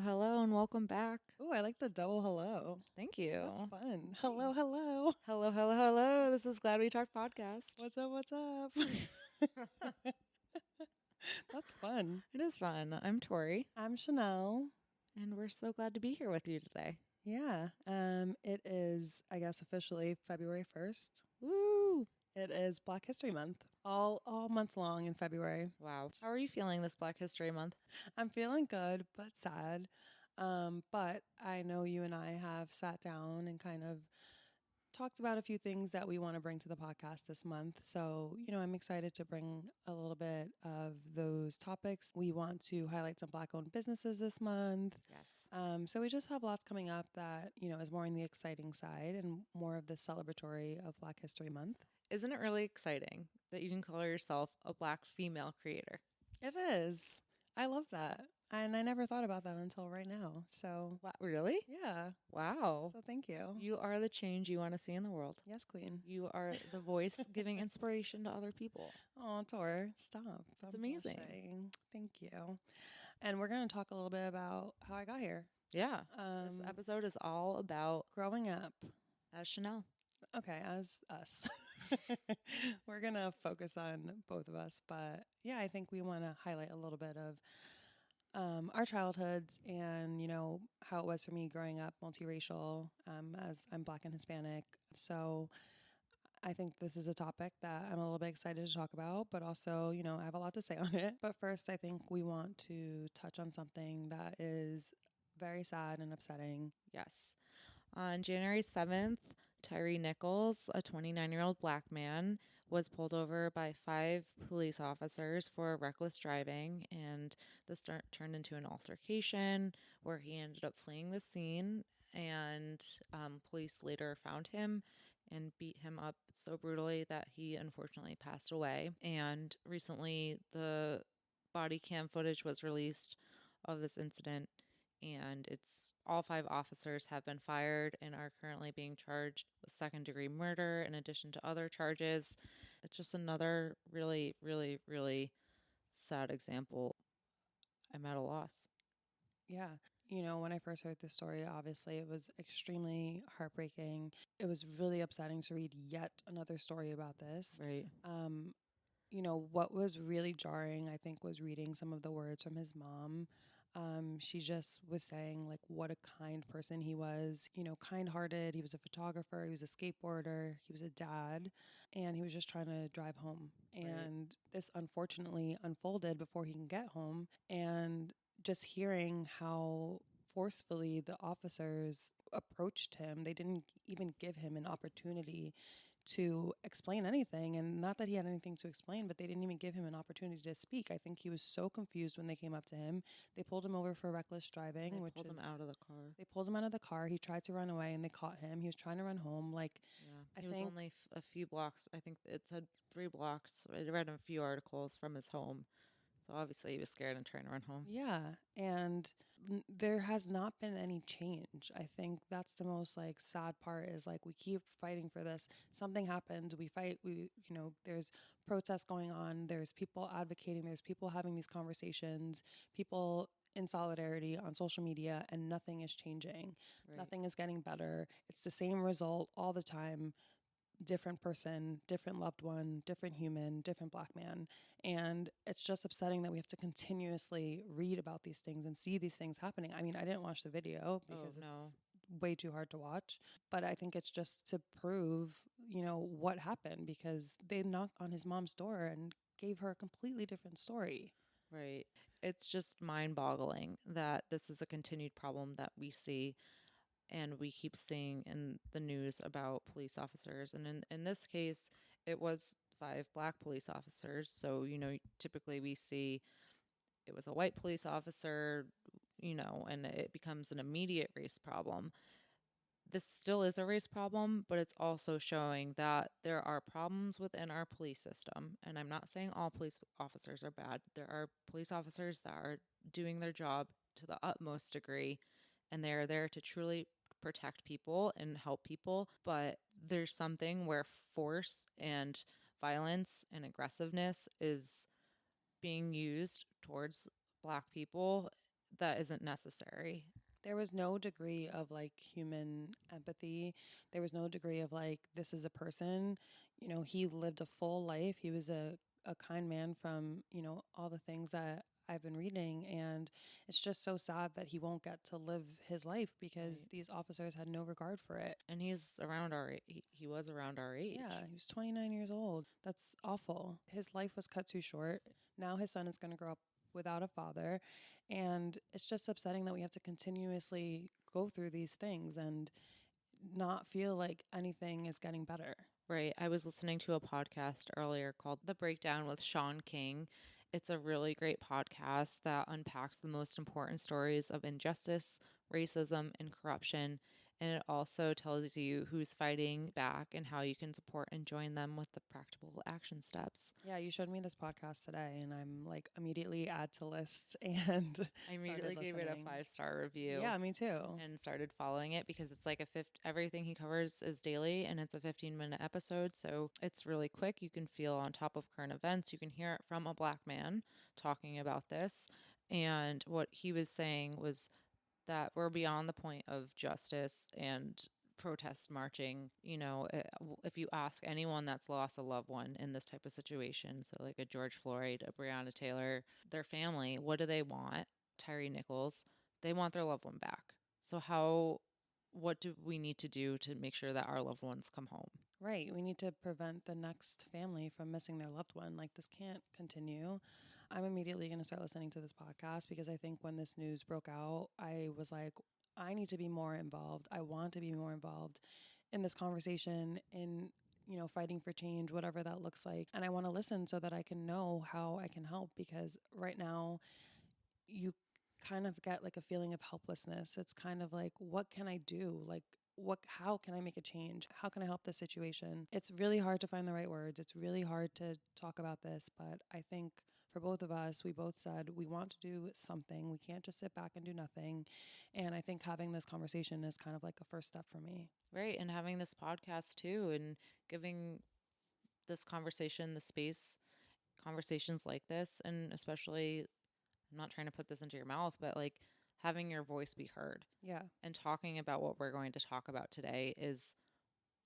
hello, and welcome back. Oh, I like the double hello. Thank you. That's fun. Hello, hello. Hello, hello, hello. This is Glad We Talk podcast. What's up? What's up? That's fun. It is fun. I'm Tori, I'm Chanel. and we're so glad to be here with you today. Yeah. It is, I guess, officially February 1st. Woo! It is Black History Month. All month long in February. Wow. How are you feeling this Black History Month? I'm feeling good, but sad. But I know you and I have sat down and kind of talked about a few things that we want to bring to the podcast this month. So, I'm excited to bring a little bit of those topics. We want to highlight some Black owned businesses this month. Yes. So we just have lots coming up that, is more on the exciting side and more of the celebratory of Black History Month. Isn't it really exciting that you can call yourself a Black female creator? It is. I love that. And I never thought about that until right now. So, Wow, really? yeah. Wow. So thank you. You are the change you want to see in the world. Yes, Queen. You are the voice giving inspiration to other people. Oh, Tor, stop. It's I'm amazing. blushing. Thank you. And we're going to talk a little bit about how I got here. Yeah. This episode is all about Growing up. as Chanel. Okay, as us. We're going to focus on both of us. But yeah, I think we want to highlight a little bit of our childhoods and, how it was for me growing up multiracial, as I'm Black and Hispanic. So I think this is a topic that I'm a little bit excited to talk about, but also, I have a lot to say on it. But first, I think we want to touch on something that is very sad and upsetting. Yes. On January 7th, Tyree Nichols, a 29-year-old Black man, was pulled over by 5 police officers for reckless driving, and this turned into an altercation where he ended up fleeing the scene, and police later found him and beat him up so brutally that he unfortunately passed away. And recently, the body cam footage was released of this incident, and it's all 5 officers have been fired and are currently being charged with second-degree murder in addition to other charges. It's just another really, really, really sad example. I'm at a loss. Yeah. When I first heard this story, obviously it was extremely heartbreaking. It was really upsetting to read yet another story about this. Right. What was really jarring, I think, was reading some of the words from his mom. She just was saying, like, what a kind person he was, kind-hearted. He was a photographer. He was a skateboarder. He was a dad. And he was just trying to drive home. And this unfortunately unfolded before he can get home. And just hearing how forcefully the officers approached him, they didn't even give him an opportunity to explain anything. And not that he had anything to explain, but they didn't even give him an opportunity to speak. I think he was so confused when they came up to him. They pulled him over for reckless driving. They pulled him out of the car. They pulled him out of the car. He tried to run away and they caught him. He was trying to run home. Yeah, he was only a few blocks. I think it said 3 blocks. I read a few articles from his home. So obviously he was scared and trying to run home. Yeah. And there has not been any change. I think that's the most sad part is we keep fighting for this. Something happens. We fight. There's protests going on. There's people advocating. There's people having these conversations. People in solidarity on social media, and nothing is changing. Right. Nothing is getting better. It's the same result all the time. Different person, different loved one, different human, different Black man. And it's just upsetting that we have to continuously read about these things and see these things happening. I mean, I didn't watch the video because it's way too hard to watch, but I think it's just to prove, what happened, because they knocked on his mom's door and gave her a completely different story. Right. It's just mind-boggling that this is a continued problem that we see and we keep seeing in the news about police officers. And in this case, it was 5 Black police officers. So, typically we see it was a white police officer, and it becomes an immediate race problem. This still is a race problem, but it's also showing that there are problems within our police system. And I'm not saying all police officers are bad. There are police officers that are doing their job to the utmost degree, and they are there to truly protect people and help people. But there's something where force and violence and aggressiveness is being used towards Black people that isn't necessary. There was no degree of like human empathy. There was no degree of like, this is a person. You know, he lived a full life. He was a kind man from, you know, all the things that I've been reading. And it's just so sad that he won't get to live his life because Right. these officers had no regard for it. And he's around he was around our Yeah, age. he was 29 years old. That's awful. His life was cut too short. Now his son is going to grow up without a father. And it's just upsetting that we have to continuously go through these things and not feel like anything is getting better. Right. I was listening to a podcast earlier called The Breakdown with Sean King. It's a really great podcast that unpacks the most important stories of injustice, racism, and corruption. And it also tells you who's fighting back and how you can support and join them with the practical action steps. Yeah, you showed me this podcast today, and I'm like immediately add to lists and I immediately started gave it a listening. 5-star review Yeah, me too. and started following it because it's like everything he covers is daily and it's a 15-minute episode, so it's really quick. You can feel on top of current events. You can hear it from a black man talking about this, and what he was saying was that we're beyond the point of justice and protest marching. You know, if you ask anyone that's lost a loved one in this type of situation, so like a George Floyd, a Breonna Taylor, their family, what do they want? Tyree Nichols, they want their loved one back. So what do we need to do to make sure that our loved ones come home? Right. We need to prevent the next family from missing their loved one. Like, this can't continue. I'm immediately going to start listening to this podcast because I think when this news broke out, I was like, I need to be more involved. I want to be more involved in this conversation, in, you know, fighting for change, whatever that looks like. And I want to listen so that I can know how I can help because right now, you kind of get like a feeling of helplessness. It's kind of like, what can I do? Like, how can I make a change? How can I help this situation? It's really hard to find the right words. It's really hard to talk about this, but I think for both of us, we both said we want to do something. We can't just sit back and do nothing. And I think having this conversation is kind of like a first step for me. Right. And having this podcast too, and giving this conversation the space, conversations like this, and especially, I'm not trying to put this into your mouth, but like having your voice be heard Yeah, and talking about what we're going to talk about today is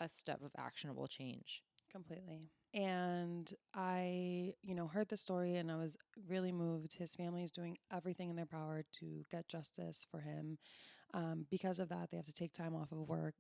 a step of actionable change. completely. And I, you know, heard the story and I was really moved. His family is doing everything in their power to get justice for him. Because of that, they have to take time off of work.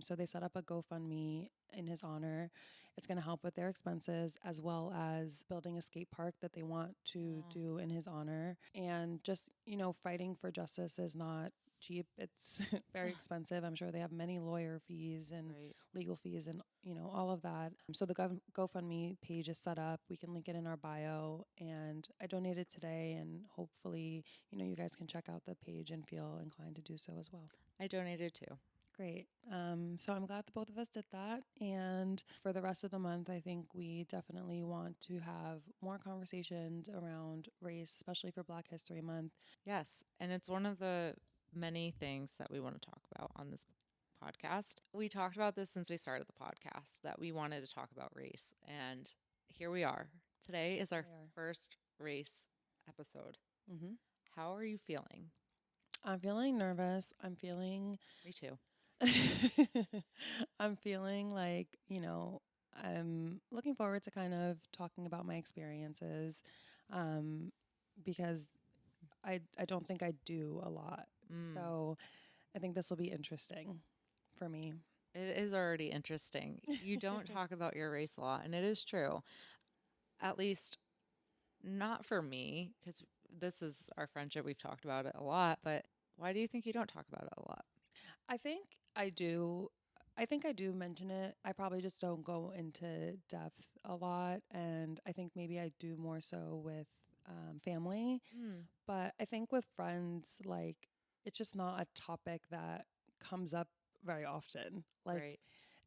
So they set up a GoFundMe in his honor. It's going to help with their expenses as well as building a skate park that they want to Oh, do in his honor. And just, you know, fighting for justice is not cheap. It's very expensive. I'm sure they have many lawyer fees and right. legal fees and, you know, all of that. So the GoFundMe page is set up. We can link it in our bio. And I donated today and hopefully, you know, you guys can check out the page and feel inclined to do so as well. I donated too. Great. So I'm glad the both of us did that. And for the rest of the month, I think we definitely want to have more conversations around race, especially for Black History Month. Yes. And it's one of the many things that we want to talk about on this podcast. We talked about this since we started the podcast that we wanted to talk about race. And here we are. Today is our We are. first race episode. Mm-hmm. How are you feeling? I'm feeling nervous. I'm feeling Me too. I'm feeling like, you know, I'm looking forward to kind of talking about my experiences um, because I don't think I do a lot. Mm. So I think this will be interesting for me. It is already interesting. You don't talk about your race a lot, and it is true. At least not for me, because this is our friendship. We've talked about it a lot, but why do you think you don't talk about it a lot? I think I do. I think I do mention it. I probably just don't go into depth a lot. And I think maybe I do more so with family. Mm. But I think with friends, like, it's just not a topic that comes up very often. Like, Right.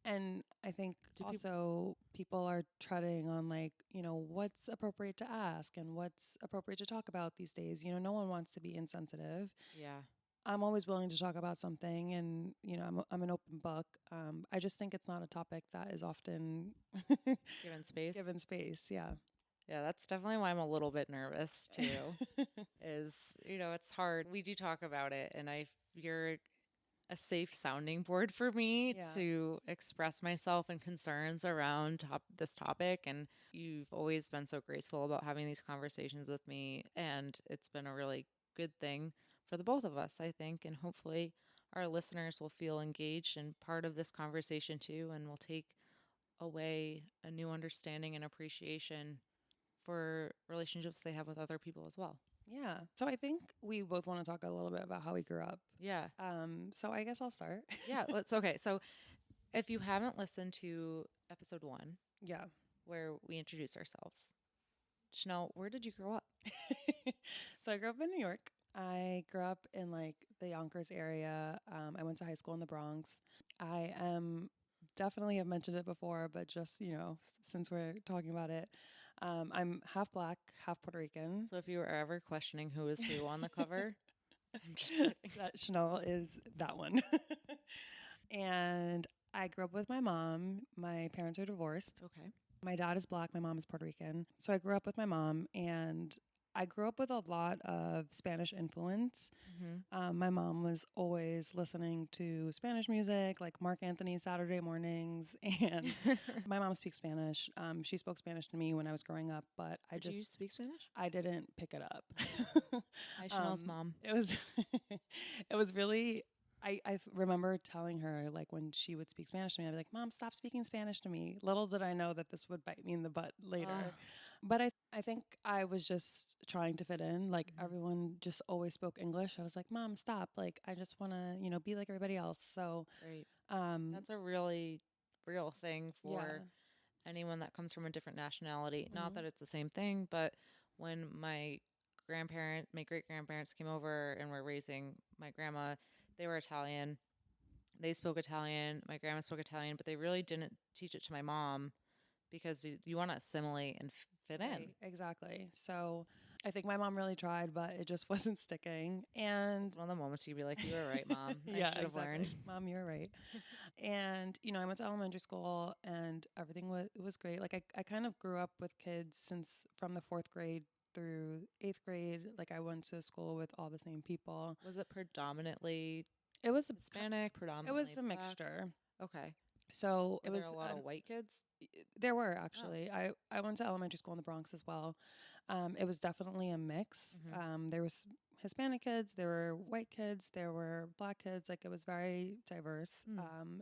and I think Do people? also people are treading on, like, you know, what's appropriate to ask and what's appropriate to talk about these days. You know, no one wants to be insensitive. Yeah. I'm always willing to talk about something, and you know, I'm an open book. I just think it's not a topic that is often Given space. given space. Yeah, Yeah, that's definitely why I'm a little bit nervous too. Is, it's hard. We do talk about it, and you're a safe sounding board for me Yeah. to express myself and concerns around this topic. And you've always been so graceful about having these conversations with me. And it's been a really good thing for the both of us, I think. And hopefully, our listeners will feel engaged and part of this conversation too, and will take away a new understanding and appreciation for relationships they have with other people as well. Yeah. So I think we both want to talk a little bit about how we grew up. Yeah. So I guess I'll start. Yeah. Okay. So if you haven't listened to episode 1, Yeah. where we introduce ourselves, Chanel, where did you grow up? So I grew up in New York. I grew up in like the Yonkers area. I went to high school in the Bronx. I am definitely have mentioned it before, but just, since we're talking about it, I'm half black, half Puerto Rican. So if you were ever questioning who is who on the cover, I'm just kidding. That Chanel is that one. And I grew up with my mom. My parents are divorced. Okay. My dad is black, my mom is Puerto Rican. So I grew up with my mom, and I grew up with a lot of Spanish influence. My mom was always listening to Spanish music, like Mark Anthony Saturday mornings. And my mom speaks Spanish. She spoke Spanish to me when I was growing up, but Did you speak Spanish? I didn't pick it up. Hi, Chanel's mom. It was, it was really. I remember telling her, like, when she would speak Spanish to me, I'd be like, Mom, stop speaking Spanish to me. Little did I know that this would bite me in the butt later. But I think I was just trying to fit in. Like, everyone just always spoke English. I was like, Mom, stop. Like, I just want to, be like everybody else. So, Right. That's a really real thing for anyone that comes from a different nationality. Not that it's the same thing, but when my great grandparents came over and were raising my grandma, they were Italian. They spoke Italian. My grandma spoke Italian, but they really didn't teach it to my mom because you want to assimilate and fit in. Exactly. So I think my mom really tried, but it just wasn't sticking. And it's one of the moments you'd be like, "You were right, Mom. Yeah, I should have learned." Mom, you're right. And I went to elementary school, and everything was great. Like I kind of grew up with kids since from the 4th grade through 8th grade. Like I went to school with all the same people. Was it predominantly It was Hispanic, predominantly It was the black? mixture. Okay. So Were there a lot of white kids? There were actually. I went to elementary school in the Bronx as well. It was definitely a mix. There was Hispanic kids, there were white kids, there were black kids. Like it was very diverse.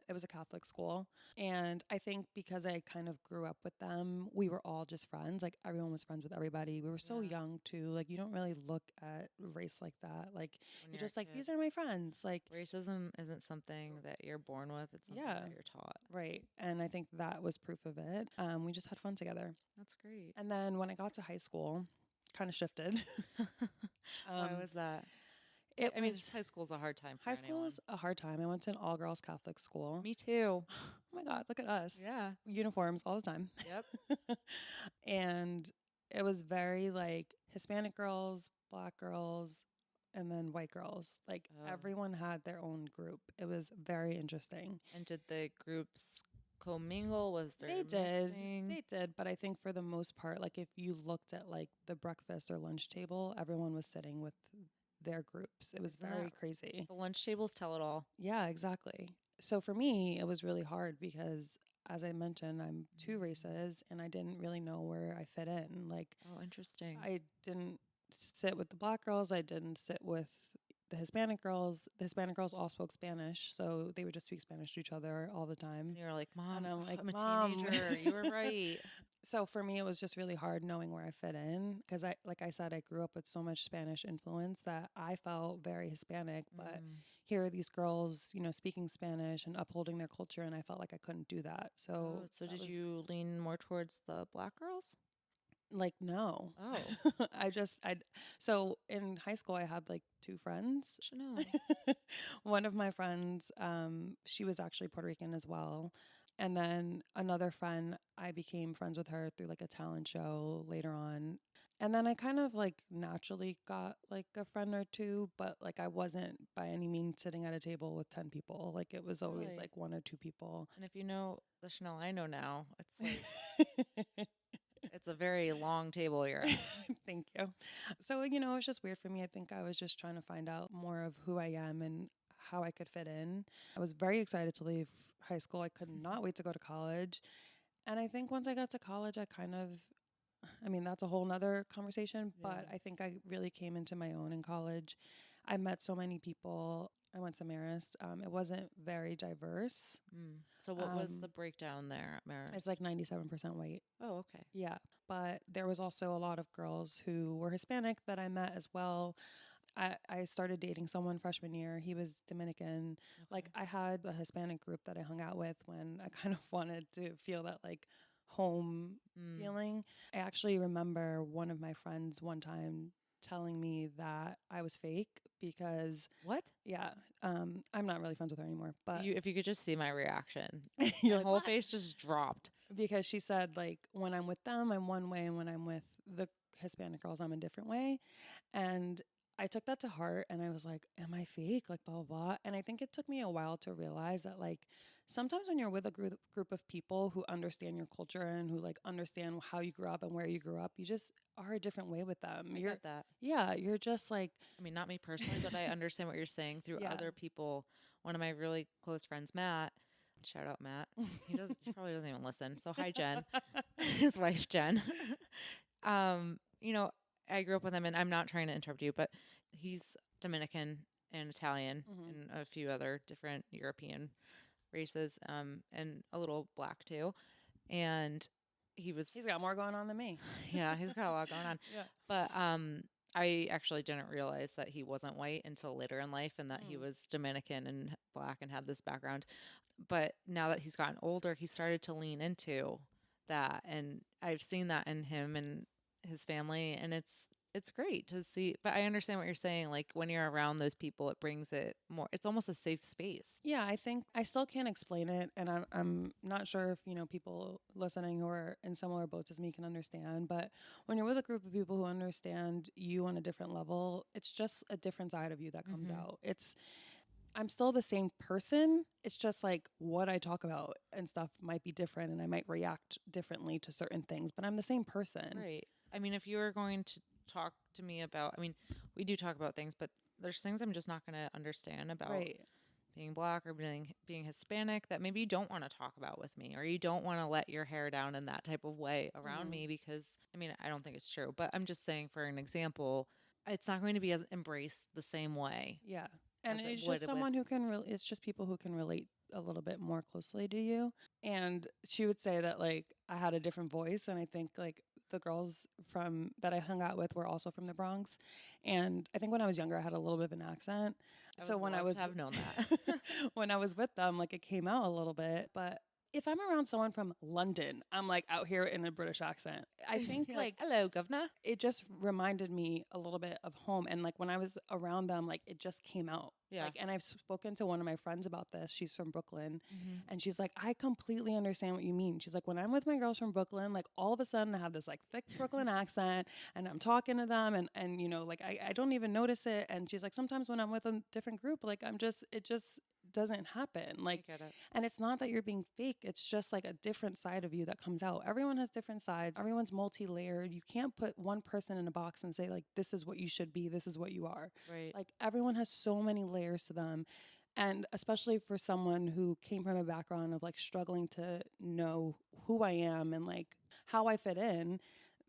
It was a Catholic school. And I think because I kind of grew up with them, we were all just friends. Like everyone was friends with everybody. We were so young too. Like you don't really look at race like that. Like when you're just like, these are my friends. Like racism isn't something that you're born with. It's something that you're taught. Right. And I think that was proof of it. We just had fun together. That's great. And then when I got to high school, kind of shifted. Why was that? High school's a hard time for High school is a hard time. I went to an all-girls Catholic school. Me too. Oh my God, look at us. Yeah. Uniforms all the time. Yep. And it was very like Hispanic girls, black girls, and then white girls. Like everyone had their own group. It was very interesting. And did the groups commingle? Was there They did, but I think for the most part, like if you looked at like the breakfast or lunch table, everyone was sitting with their groups. It was very crazy. The lunch tables tell it all. Yeah, exactly. So for me, it was really hard because as I mentioned, I'm 2 races and I didn't really know where I fit in. Like, oh, interesting. I didn't sit with the black girls. I didn't sit with the Hispanic girls. The Hispanic girls all spoke Spanish, so they would just speak Spanish to each other all the time. And you're like, Mom, and I'm like, I'm Mom. a teenager. You were right. So for me, it was just really hard knowing where I fit in because like I said, I grew up with so much Spanish influence that I felt very Hispanic. But here are these girls, speaking Spanish and upholding their culture, and I felt like I couldn't do that. So, did you lean more towards the black girls? Like, no. Oh. So in high school, I had like 2 friends. Chanel. One of my friends, she was actually Puerto Rican as well. And then another friend, I became friends with her through like a talent show later on. And then I kind of like naturally got like a friend or 2, but like I wasn't by any means sitting at a table with 10 people. Like it was always like 1 or 2 people. And if you know the Chanel I know now, it's It's a very long table you're at. Thank you. So, it was just weird for me. I think I was just trying to find out more of who I am and how I could fit in. I was very excited to leave high school. I could not wait to go to college. And I think once I got to college, I mean, that's a whole nother conversation, but Yeah. I think I really came into my own in college. I met so many people. I went to Marist. It wasn't very diverse. So what was the Um, breakdown there at it's Marist? like 97% white. Oh, okay. Yeah. But there was also a lot of girls who were Hispanic that I met as well. I started dating someone freshman year. He was Dominican. Like, Okay. I had a Hispanic group that I hung out with when I kind of wanted to feel that like home Mm. feeling. I actually remember one of my friends one time telling me that I was fake because, What? yeah, I'm not really friends with her anymore, but You if you could just see my reaction. you're My like, whole what? face just dropped. Because she said, like, when I'm with them, I'm one way, and when I'm with the Hispanic girls, I'm a different way. And I took that to heart and I was like, am I fake? Like, blah, blah, blah. And I think it took me a while to realize that, like, sometimes when you're with a group of people who understand your culture and who, like, understand how you grew up and where you grew up, you just are a different way with them. I get that. Yeah, you're just like, I mean, not me personally, but I understand what you're saying through yeah. other people. One of my really close friends, Matt, shout out Matt. He probably doesn't even listen. So hi Jen, his wife Jen. You know, I grew up with him and I'm not trying to interrupt you, but he's Dominican and Italian Mhm. and a few other different European races, and a little black too. And he was He's got more going on than me. yeah, he's got a lot going on. Yeah. But I actually didn't realize that he wasn't white until later in life and that he Mm. was Dominican and black and had this background. But now that he's gotten older, he started to lean into that and I've seen that in him and his family and it's great to see. But I understand what you're saying. Like when you're around those people, it brings it more. It's almost a safe space. Yeah, I think I still can't explain it, and I'm not sure if people listening who are in similar boats as me can understand. But when you're with a group of people who understand you on a different level, it's just a different side of you that comes Hmm. out. I'm still the same person. It's just like what I talk about and stuff might be different, and I might react differently to certain things, but I'm the same person. Right. I mean, if you were going to talk to me about, I mean, we do talk about things, but there's things I'm just not going to understand about Right. being black or being Hispanic that maybe you don't want to talk about with me or you don't want to let your hair down in that type of way around Hmm. me because I mean, I don't think it's true, but I'm just saying for an example, it's not going to be as embraced the same way Yeah. And as it it's just would with someone who can it's just people who can relate a little bit more closely to you. And she would say that like I had a different voice and I think like the girls from that I hung out with were also from the Bronx. And I think when I was younger I had a little bit of an accent. I So would when I love to was have known that. when I was with them like it came out a little bit, but if I'm around someone from London, I'm like out here in a British accent. I think You're like, like "Hello, governor." it just reminded me a little bit of home, and like when I was around them like it just came out Yeah. like, and I've spoken to one of my friends about this. She's from Brooklyn, Hmm. and she's like, I completely understand what you mean. She's like, when I'm with my girls from Brooklyn, like all of a sudden I have this like thick Brooklyn accent and I'm talking to them, and like I don't even notice it. And she's like, sometimes when I'm with a different group, like it just doesn't happen, I like. get it. And it's not that you're being fake, it's just like a different side of you that comes out. Everyone has different sides, everyone's multi-layered. You can't put one person in a box and say like this is what you should be, this is what you are. Right. Like everyone has so many layers to them. And especially for someone who came from a background of like struggling to know who I am and like how I fit in,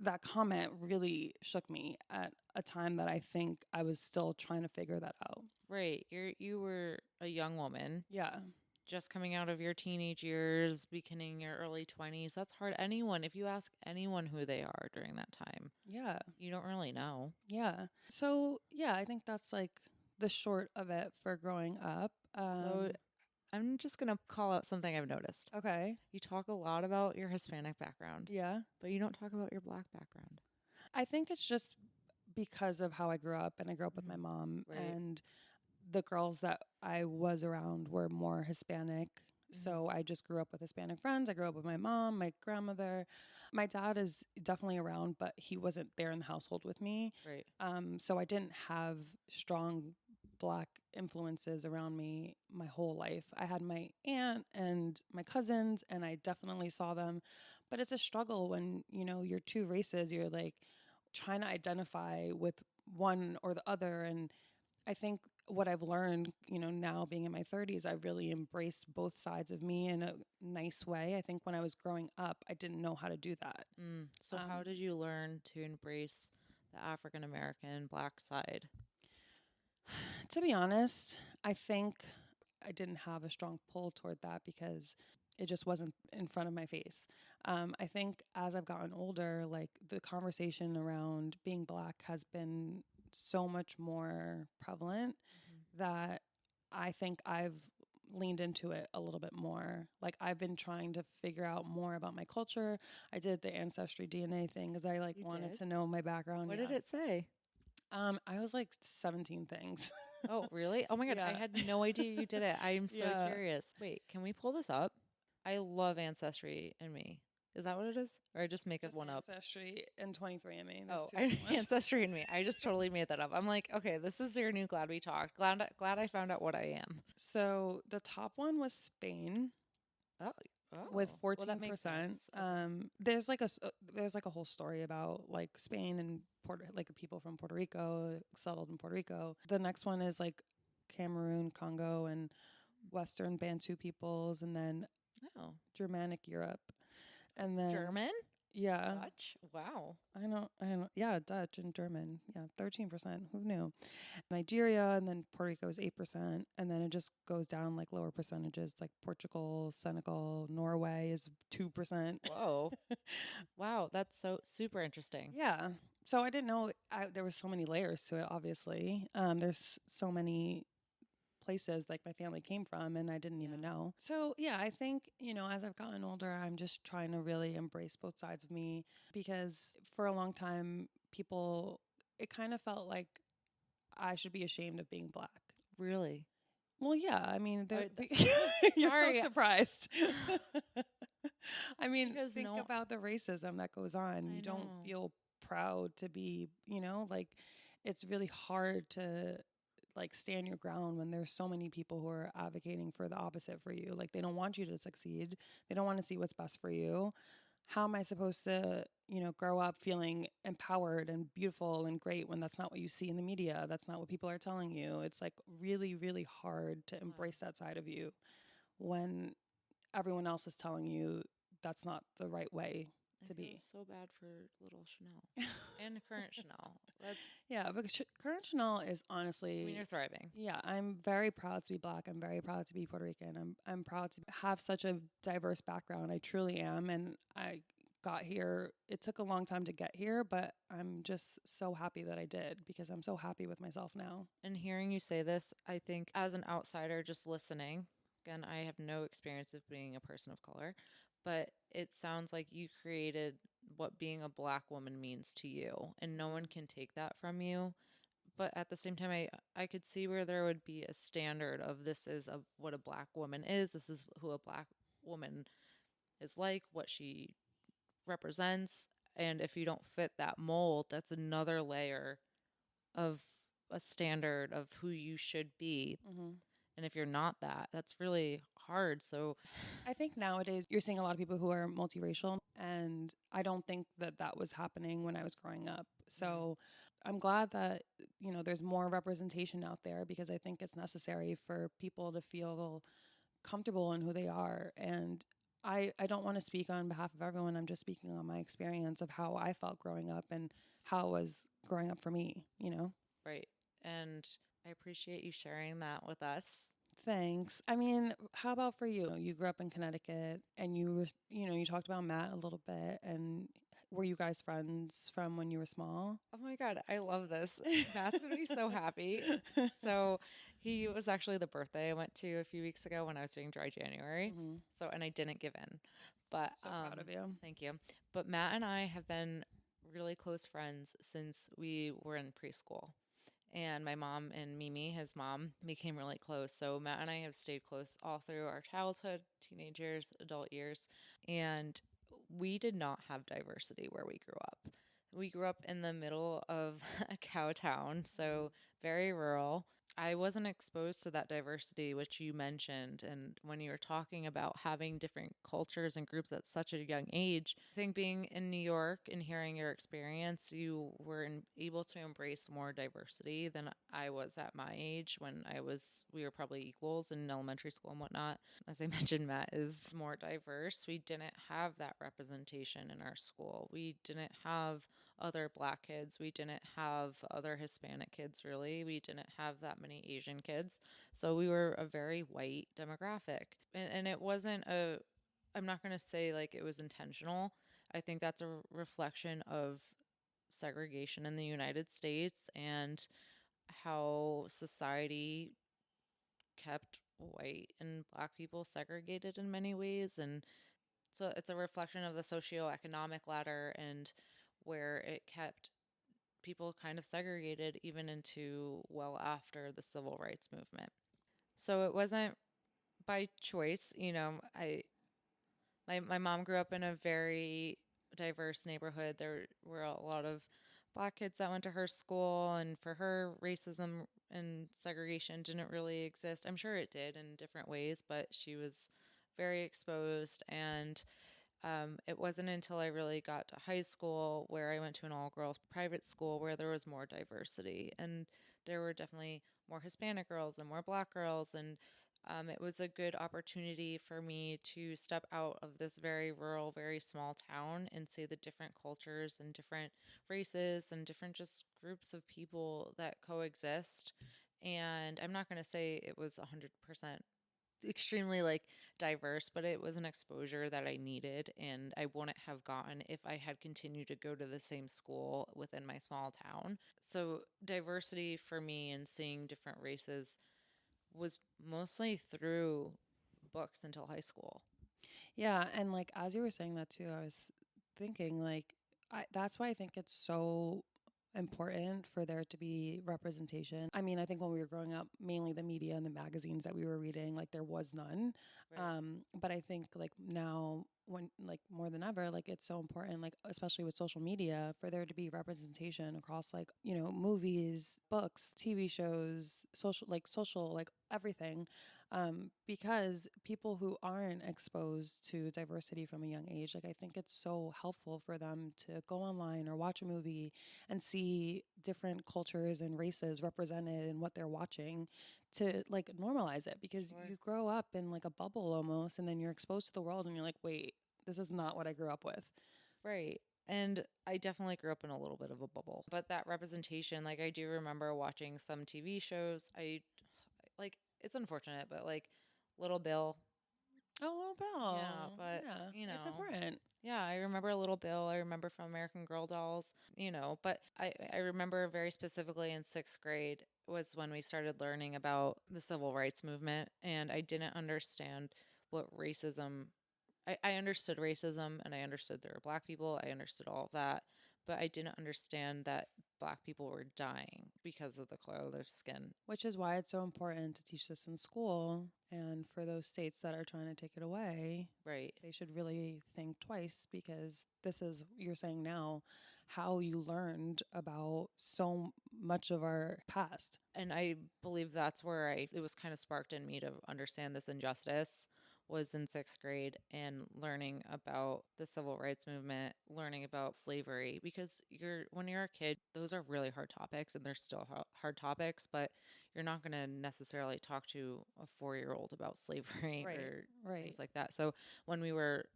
that comment really shook me at a time that I think I was still trying to figure that out. Right. You were a young woman Yeah. just coming out of your teenage years, beginning your early 20s. That's hard. Anyone, if you ask anyone who they are during that time, Yeah. you don't really know. Yeah. So, yeah, I think that's like the short of it for growing up. So I'm just going to call out something I've noticed. Okay. You talk a lot about your Hispanic background, Yeah. but you don't talk about your black background. I think it's just because of how I grew up, and I grew up with my Hmm. mom, Right. and the girls that I was around were more Hispanic. Hmm. So I just grew up with Hispanic friends. I grew up with my mom, my grandmother. My dad is definitely around, but he wasn't there in the household with me. Right. So I didn't have strong Black influences around me my whole life. I had my aunt and my cousins, and I definitely saw them. But it's a struggle when, you're two races, you're like trying to identify with one or the other. And I think what I've learned, now being in my 30s, I really embraced both sides of me in a nice way. I think when I was growing up, I didn't know how to do that. So how did you learn to embrace the African American Black side? To be honest, I think I didn't have a strong pull toward that because it just wasn't in front of my face. I think as I've gotten older, like the conversation around being Black has been so much more prevalent that I think I've leaned into it a little bit more. Like I've been trying to figure out more about my culture. I did the ancestry DNA thing because I like You wanted did? to know my background. What Yeah. did it say? I was like 17 things. Oh, really? Oh my God. I Yeah. had no idea you did it. I am so Yeah. curious. Wait, can we pull this up? I love Ancestry and Me. Is that what it is? Or I just make Just one up? ancestry and 23andMe. There's Oh, two different ones. Ancestry and Me. I just totally made that up. I'm like, okay, this is your new Glad We Talked. Glad I found out what I am. So the top one was Spain Oh, with oh. Well, that makes 14%. sense. Okay. There's like a whole story about like Spain and like the people from Puerto Rico settled in Puerto Rico. The next one is like Cameroon, Congo, and Western Bantu peoples, and then Oh, Germanic Europe, and then German? yeah, Dutch? Wow. yeah, Dutch and German, yeah, 13%. Who knew? Nigeria, and then Puerto Rico is 8%, and then it just goes down like lower percentages, like Portugal, Senegal, Norway is 2%. Whoa. Wow. That's so super interesting. Yeah. So I didn't know there was so many layers to it. Obviously, there's so many places like my family came from, and I didn't even know. So yeah, I think as I've gotten older, I'm just trying to really embrace both sides of me because for a long time, it kind of felt like I should be ashamed of being Black. Really? Well, yeah. I mean, you're so Sorry. surprised. I mean, Because think no, about the racism that goes on. I You don't know. feel proud to be, like it's really hard to like stand your ground when there's so many people who are advocating for the opposite for you. Like they don't want you to succeed. They don't want to see what's best for you. How am I supposed to, grow up feeling empowered and beautiful and great when that's not what you see in the media? That's not what people are telling you. It's like really, really hard to Wow. embrace that side of you when everyone else is telling you that's not the right way I to feel be. so bad for little Chanel and current Chanel. That's, Yeah, but current Chanel is I mean, honestly, you're thriving. yeah, I'm very proud to be Black. I'm very proud to be Puerto Rican. I'm proud to have such a diverse background. I truly am, and I got here. It took a long time to get here, but I'm just so happy that I did because I'm so happy with myself now. And hearing you say this, I think as an outsider just listening, again, I have no experience of being a person of color, but it sounds like you created what being a Black woman means to you, and no one can take that from you. But at the same time, I could see where there would be a standard of this is what a Black woman is. This is who a Black woman is like, what she represents. And if you don't fit that mold, that's another layer of a standard of who you should be. Hmm. And if you're not that, that's really hard. So, I think nowadays you're seeing a lot of people who are multiracial, and I don't think that that was happening when I was growing up. So I'm glad that, there's more representation out there because I think it's necessary for people to feel comfortable in who they are. And I don't want to speak on behalf of everyone. I'm just speaking on my experience of how I felt growing up and how it was growing up for me. right. And I appreciate you sharing that with us. Thanks. I mean, how about for you? You grew up in Connecticut and you talked about Matt a little bit. And were you guys friends from when you were small? Oh my God, I love this. Matt's going to be so happy. So, he was actually the birthday I went to a few weeks ago when I was doing dry January. Hmm. So, and I didn't give in. But So proud of you. thank you. But Matt and I have been really close friends since we were in preschool. And my mom and Mimi, his mom, became really close. So Matt and I have stayed close all through our childhood, teenage years, adult years. And we did not have diversity where we grew up. We grew up in the middle of a cow town, so very rural. I wasn't exposed to that diversity, which you mentioned. And when you were talking about having different cultures and groups at such a young age, I think being in New York and hearing your experience, you were able to embrace more diversity than I was at my age when we were probably equals in elementary school and whatnot. As I mentioned, Matt is more diverse. We didn't have that representation in our school. We didn't have other black kids. We didn't have other Hispanic kids, really. We didn't have that many Asian kids. So we were a very white demographic. And it wasn't I'm not going to say like it was intentional. I think that's a reflection of segregation in the United States and how society kept white and black people segregated in many ways. And so it's a reflection of the socioeconomic ladder and where it kept people kind of segregated even into well after the civil rights movement. So it wasn't by choice, my mom grew up in a very diverse neighborhood. There were a lot of black kids that went to her school, and for her, racism and segregation didn't really exist. I'm sure it did in different ways, but she was very exposed. And it wasn't until I really got to high school where I went to an all girls private school where there was more diversity. And there were definitely more Hispanic girls and more black girls. And it was a good opportunity for me to step out of this very rural, very small town and see the different cultures and different races and different just groups of people that coexist. And I'm not going to say it was 100% extremely like diverse, but it was an exposure that I needed and I wouldn't have gotten if I had continued to go to the same school within my small town. So diversity for me and seeing different races was mostly through books until high school. Yeah, and like as you were saying that too, I was thinking like that's why I think it's so important for there to be representation. I mean, I think when we were growing up, mainly the media and the magazines that we were reading, like there was none. Right. But I think like now when like more than ever, like it's so important, like especially with social media, for there to be representation across like, movies, books, TV shows, social like everything, because people who aren't exposed to diversity from a young age, like I think it's so helpful for them to go online or watch a movie and see different cultures and races represented in what they're watching, to like normalize it, because Sure. you grow up in like a bubble almost, and then you're exposed to the world and you're like, wait, this is not what I grew up with. Right. And I definitely grew up in a little bit of a bubble. But that representation, like I do remember watching some TV shows. I like it's unfortunate, but like Little Bill. Oh, little Yeah, bell. but Yeah, you it's know, important. yeah, I remember Little Bill. I remember from American Girl dolls, but I remember very specifically in 6th grade was when we started learning about the civil rights movement. And I didn't understand what racism, I understood racism and I understood there were black people. I understood all of that. But I didn't understand that black people were dying because of the color of their skin. Which is why it's so important to teach this in school. And for those states that are trying to take it away, Right. they should really think twice, because this is, you're saying now, how you learned about so much of our past. And I believe that's where it was kind of sparked in me to understand this injustice was in 6th grade and learning about the civil rights movement, learning about slavery, because when you're a kid, those are really hard topics and they're still hard topics, but you're not going to necessarily talk to a 4-year-old about slavery Right, or right. things like that. So when we were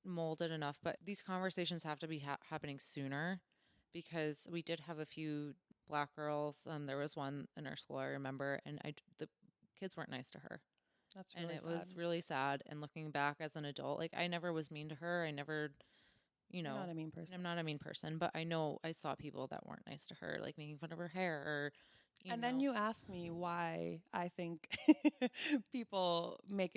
molded enough, but these conversations have to be happening sooner because we did have a few black girls. There was one in our school I remember, and the kids weren't nice to her, That's and really it sad. was really sad. And looking back as an adult, like I never was mean to her. I never, you You're know, not a mean I'm person. not a mean person, but I know I saw people that weren't nice to her, like making fun of her hair or, you And then know, you ask me why I think people make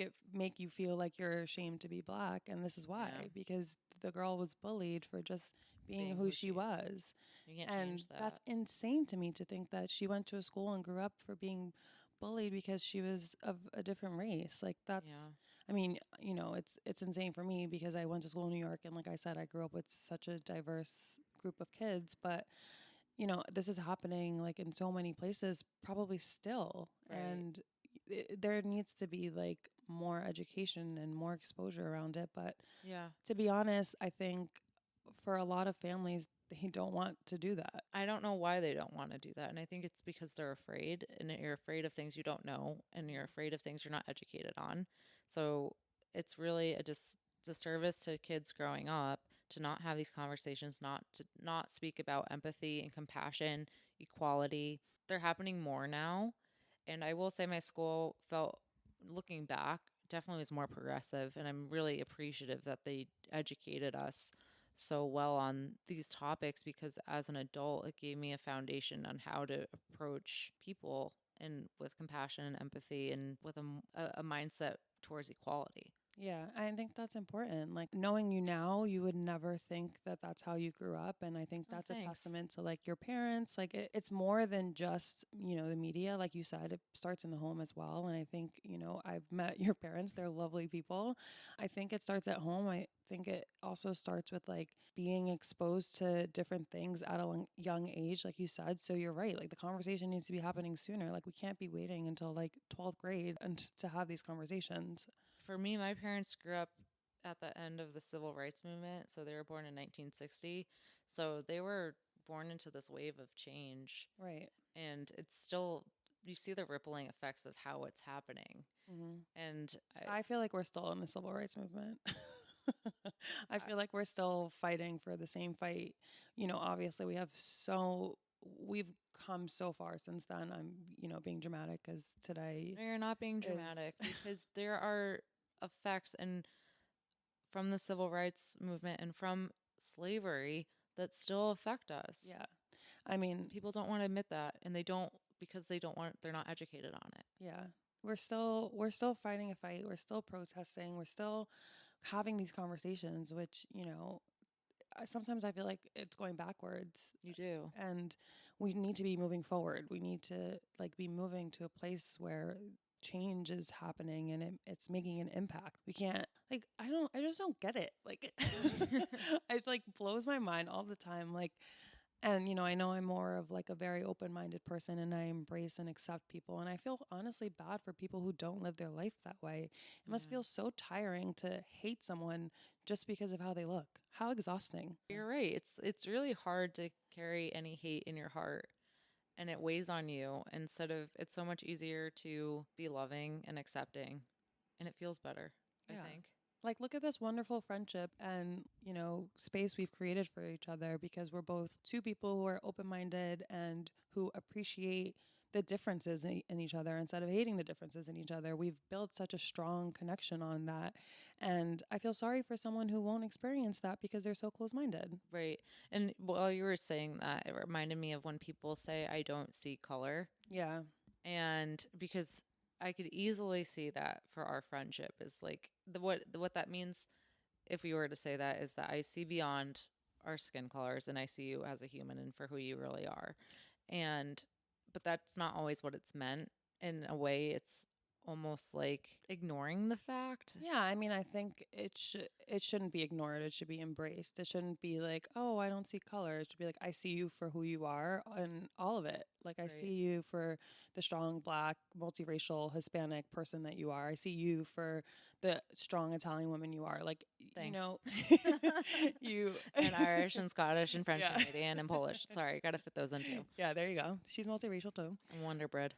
you feel like you're ashamed to be black, and this is yeah, why, because the girl was bullied for just being being who who she she is. was. You can't And change that. that's insane to me, to think that she went to a school and grew up for being bullied because she was of a different race. Like that's, Yeah, I mean, it's insane for me because I went to school in New York, and like I said, I grew up with such a diverse group of kids, but this is happening like in so many places, probably still. Right. And there needs to be like more education and more exposure around it. But Yeah. to be honest, I think for a lot of families, they don't want to do that. I don't know why they don't want to do that. And I think it's because they're afraid, and you're afraid of things you don't know, and you're afraid of things you're not educated on. So it's really a disservice to kids growing up to not have these conversations, not speak about empathy and compassion, equality. They're happening more now. And I will say my school felt, looking back, definitely was more progressive. And I'm really appreciative that they educated us so well on these topics, because as an adult, it gave me a foundation on how to approach people and with compassion and empathy and with a mindset towards equality. Yeah, I think that's important. Like knowing you now, you would never think that that's how you grew up. And I think Oh, that's a thanks. testament to like your parents. Like it's more than just, the media. Like you said, it starts in the home as well. And I think, I've met your parents, they're lovely people. I think it starts at home. I think it also starts with like being exposed to different things at a young age, like you said. So you're right. Like the conversation needs to be happening sooner. Like we can't be waiting until like 12th grade and to have these conversations. For me, my parents grew up at the end of the civil rights movement. So they were born in 1960. So they were born into this wave of change. Right. And it's still, you see the rippling effects of how it's happening. Hmm. And I feel like we're still in the civil rights movement. I I, feel like we're still fighting for the same fight. Obviously we've come so far since then. I'm, being dramatic because today you're not being is, dramatic, because there are effects and from the civil rights movement and from slavery that still affect us. yeah. I mean, People don't want to admit that, and they don't, because they're not educated on it. yeah. We're still fighting a fight. We're still protesting. We're still having these conversations, which, sometimes I feel like it's going backwards. You do. And we need to be moving forward. We need to like be moving to a place where change is happening and it's making an impact. We can't like I just don't get it. Like it like blows my mind all the time. Like and I know I'm more of like a very open-minded person and I embrace and accept people and I feel honestly bad for people who don't live their life that way. It must Yeah. feel so tiring to hate someone just because of how they look. How exhausting. You're right. It's really hard to carry any hate in your heart, and it weighs on you, instead of, it's so much easier to be loving and accepting, and it feels better, I Yeah. think. Like, look at this wonderful friendship and, space we've created for each other because we're both two people who are open minded and who appreciate the differences in each other instead of hating the differences in each other. We've built such a strong connection on that. And I feel sorry for someone who won't experience that because they're so close minded. Right. And while you were saying that, it reminded me of when people say, I don't see color. Yeah. And because I could easily see that for our friendship is like what that means, if we were to say that, is that I see beyond our skin colors and I see you as a human and for who you really are. And but that's not always what it's meant. In a way, it's almost like ignoring the fact. Yeah, I mean, I think it shouldn't be ignored. It should be embraced. It shouldn't be like, oh, I don't see color. It should be like, I see you for who you are and all of it. Like, I see Right. you for the strong Black, multiracial, Hispanic person that you are. I see you for the strong Italian woman you are. Like, Thanks. you. And Irish and Scottish and French Yeah. Canadian and Polish. Sorry, gotta fit those in too. Yeah, there you go. She's multiracial too. And Wonder Bread.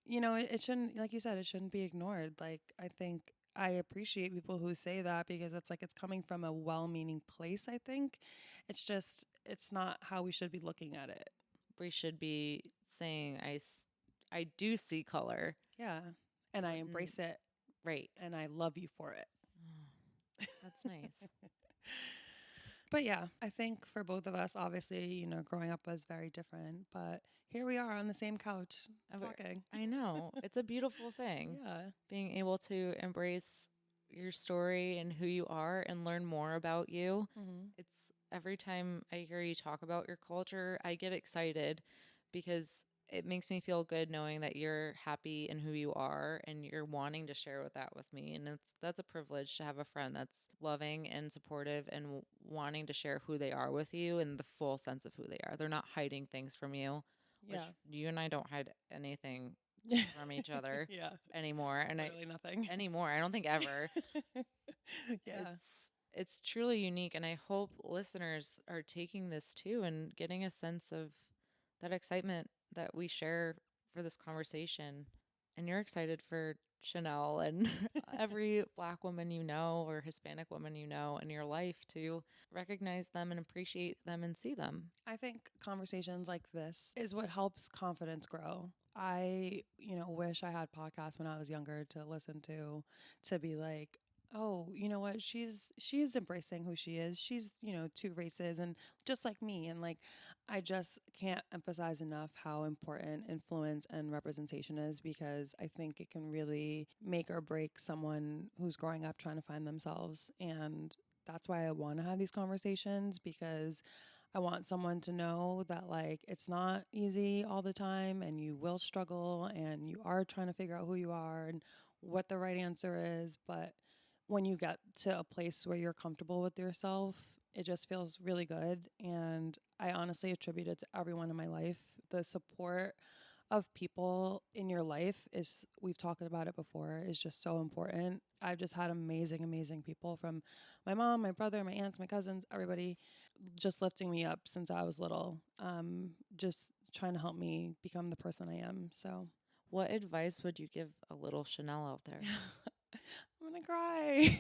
It shouldn't, like you said, it shouldn't be ignored. Like, I think I appreciate people who say that because it's like it's coming from a well meaning place, I think. It's just, it's not how we should be looking at it. We should be saying, I do see color. Yeah. And I Mm, embrace it right. and I love you for it. Oh, that's nice. But yeah, I think for both of us, obviously, growing up was very different. But here we are on the same couch talking. I know. It's a beautiful thing. Yeah. Being able to embrace your story and who you are and learn more about you. Hmm. It's every time I hear you talk about your culture, I get excited because it makes me feel good knowing that you're happy in who you are and you're wanting to share with that with me. And that's a privilege to have a friend that's loving and supportive and wanting to share who they are with you and the full sense of who they are. They're not hiding things from you, which Yeah. you and I don't hide anything from each other Yeah. anymore. And I Literally nothing. anymore, I don't think ever. Yeah. It's truly unique, and I hope listeners are taking this too and getting a sense of that excitement that we share for this conversation. And you're excited for Chanel and every Black woman you know or Hispanic woman you know in your life, to recognize them and appreciate them and see them. I think conversations like this is what helps confidence grow. I, wish I had podcasts when I was younger to listen to be like, oh, you know what? She's embracing who she is. She's, two races and just like me. And like, I just can't emphasize enough how important influence and representation is, because I think it can really make or break someone who's growing up trying to find themselves. And that's why I want to have these conversations, because I want someone to know that, like, it's not easy all the time and you will struggle and you are trying to figure out who you are and what the right answer is. But when you get to a place where you're comfortable with yourself, it just feels really good. And I honestly attribute it to everyone in my life. The support of people in your life is, we've talked about it before, is just so important. I've just had amazing, amazing people, from my mom, my brother, my aunts, my cousins, everybody just lifting me up since I was little, just trying to help me become the person I am. So, What advice would you give a little Chanel out there? I'm gonna cry.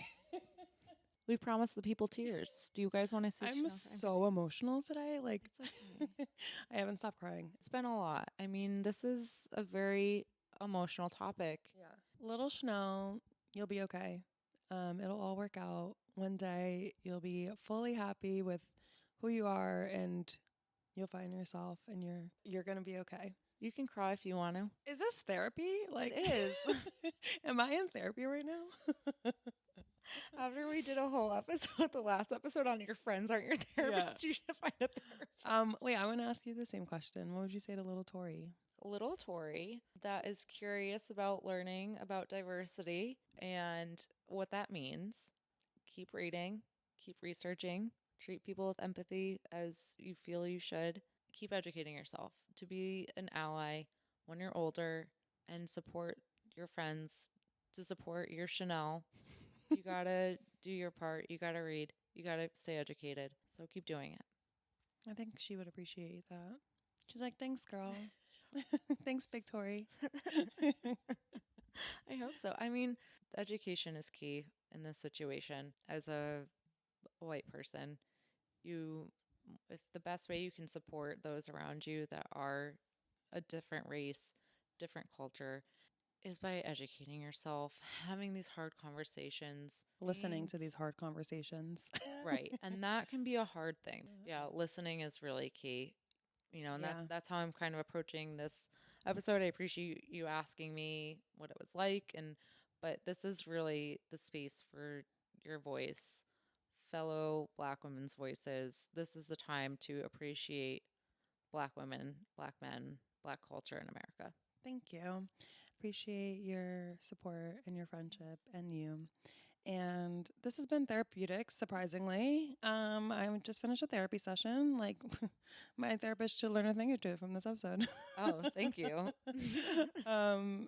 We promised the people tears. Do you guys want to see I'm Chanel cry? so emotional today. Like, It's okay. I haven't stopped crying. It's been a lot. I mean, this is a very emotional topic. Yeah. Little Chanel, you'll be okay. It'll all work out. One day you'll be fully happy with who you are, and you'll find yourself, and you're gonna be okay. You can cry if you want to. Is this therapy? Like, It is. am I in therapy right now? After we did a whole episode, the last episode on your friends aren't your therapist, you should find a therapist. Wait, I want to ask you the same question. What would you say to little Tori? Little Tori that is curious about learning about diversity and what that means. Keep reading, keep researching, treat people with empathy as you feel you should. Keep educating yourself to be an ally when you're older and support your friends, to support your Chanel. You gotta do your part. You gotta read. You gotta stay educated. So keep doing it. I think she would appreciate that. She's like, thanks, girl. Thanks, Big Tori. I hope so. I mean, education is key in this situation. As a white person, you, if the best way you can support those around you that are a different race, different culture, is by educating yourself, having these hard conversations, Listening to these hard conversations. right. And that can be a hard thing. Yeah, listening is really key. And Yeah. that's how I'm kind of approaching this episode. I appreciate you asking me what it was like, but this is really the space for your voice, fellow Black women's voices. This is the time to appreciate Black women, Black men, Black culture in America. Thank you. Appreciate your support and your friendship and you. And this has been therapeutic, surprisingly. I just finished a therapy session. Like, my therapist should learn a thing or two from this episode. Oh, thank you. I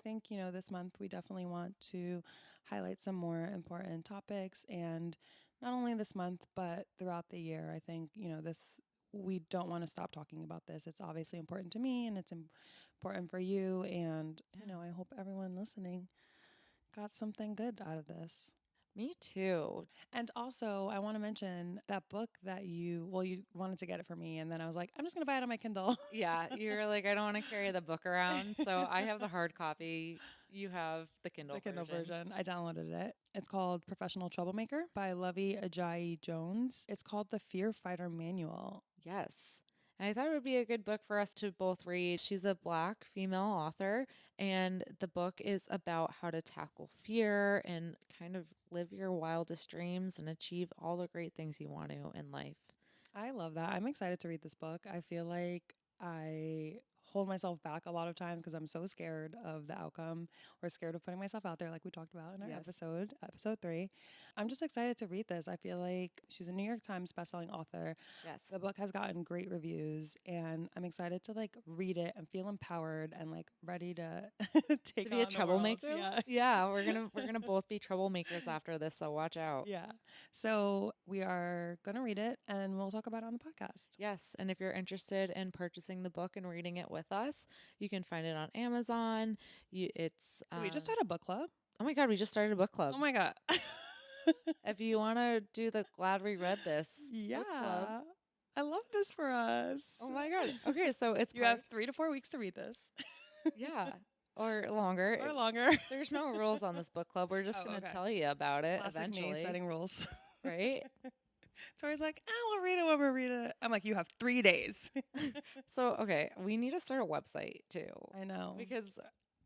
think, this month we definitely want to highlight some more important topics. And not only this month, but throughout the year. I think, we don't want to stop talking about this. It's obviously important to me, and it's important for you. And, I hope everyone listening got something good out of this. Me too. And also, I want to mention that book that you wanted to get it for me. And then I was like, I'm just going to buy it on my Kindle. Yeah, you're like, I don't want to carry the book around. So I have the hard copy. You have the Kindle version. I downloaded it. It's called Professional Troublemaker by Lovey Ajayi Jones. It's called The Fear Fighter Manual. Yes. And I thought it would be a good book for us to both read. She's a Black female author, and the book is about how to tackle fear and kind of live your wildest dreams and achieve all the great things you want to in life. I love that. I'm excited to read this book. I feel like I hold myself back a lot of times because I'm so scared of the outcome or scared of putting myself out there, like we talked about in our Yes. episode 3. I'm just excited to read this. I feel like she's a New York Times bestselling author. Yes. The book has gotten great reviews, and I'm excited to like read it and feel empowered and like ready to take To be a on the world. troublemaker? Yeah. Yeah, we're gonna both be troublemakers after this, so watch out. Yeah. So we are going to read it and we'll talk about it on the podcast. Yes, and if you're interested in purchasing the book and reading it with us, you can find it on Amazon. It's Did we just start a book club? oh my god, we just started a book club. Oh my God. If you want to do the Glad We Read This Yeah. book club. I love this for us. Oh my god. Okay, so it's You have 3 to 4 weeks to read this. yeah, or longer. Or longer. There's no rules on this book club. We're just going to tell you about it Classic eventually. me setting rules. Right? Tori's like, we'll read it when we read it. I'm like, you have 3 days. So, okay, we need to start a website too. I know. Because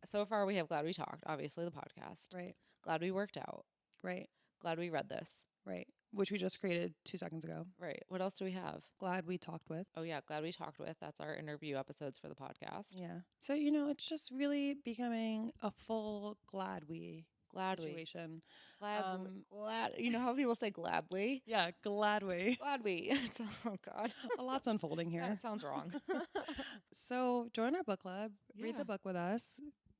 so far we have Glad We Talked, obviously the podcast. Right. Glad We Worked Out. Right. Glad We Read This. Right. Which we just created 2 seconds ago. Right. What else do we have? Glad We Talked With. Oh, yeah. Glad We Talked With. That's our interview episodes for the podcast. Yeah. So, it's just really becoming a full Glad We situation. Glad. You know how people say gladly? Yeah, Glad We. Glad We. Oh, God. A lot's unfolding here. That sounds wrong. So, join our book club. Read Yeah. the book with us.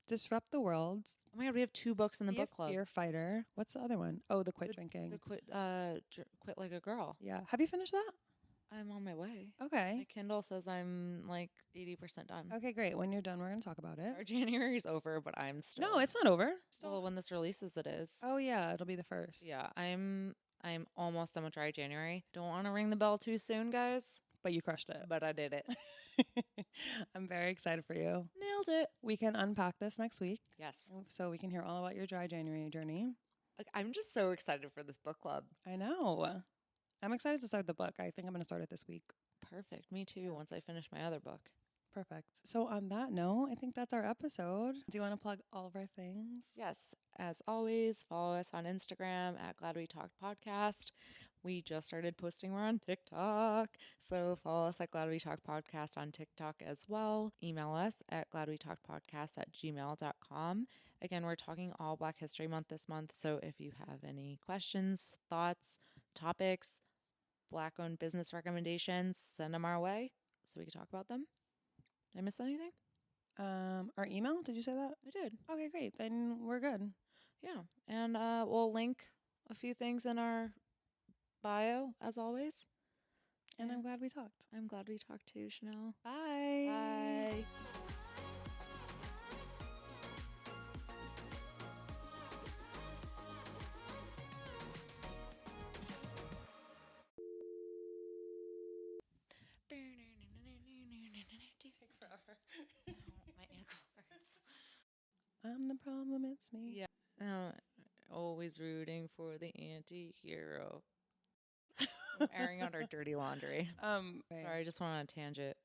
Disrupt the world. Oh, my God. We have 2 books in the Be book a club. Fear fighter. What's the other one? Oh, the quit drinking. The Quit Like a Girl. Yeah. Have you finished that? I'm on my way. Okay. My Kindle says I'm like 80% done. Okay, great. When you're done, we're going to talk about it. Our January's over, but I'm still. No, it's not over. Well, when this releases, it is. Oh, yeah. It'll be the first. Yeah, I'm almost done with Dry January. Don't want to ring the bell too soon, guys. But you crushed it. But I did it. I'm very excited for you. Nailed it. We can unpack this next week. Yes. So we can hear all about your Dry January journey. Like, I'm just so excited for this book club. I know. I'm excited to start the book. I think I'm going to start it this week. Perfect. Me too, once I finish my other book. Perfect. So on that note, I think that's our episode. Do you want to plug all of our things? Yes. As always, follow us on Instagram at Glad We Talked Podcast. We just started posting. We're on TikTok. So follow us at Glad We Talk Podcast on TikTok as well. Email us at gladwetalkpodcast@gmail.com. Again, we're talking all Black History Month this month. So if you have any questions, thoughts, topics, Black-owned business recommendations, send them our way so we can talk about them. Did I miss anything? Our email? Did you say that? I did. Okay, great. Then we're good. Yeah. And we'll link a few things in our bio, as always. And I'm glad we talked. I'm glad we talked too, Chanel. Bye. Bye. Take forever. No, my ankle hurts. I'm the problem, it's me. Yeah. Always rooting for the anti-hero. I'm airing out our dirty laundry. Sorry, I just went on a tangent.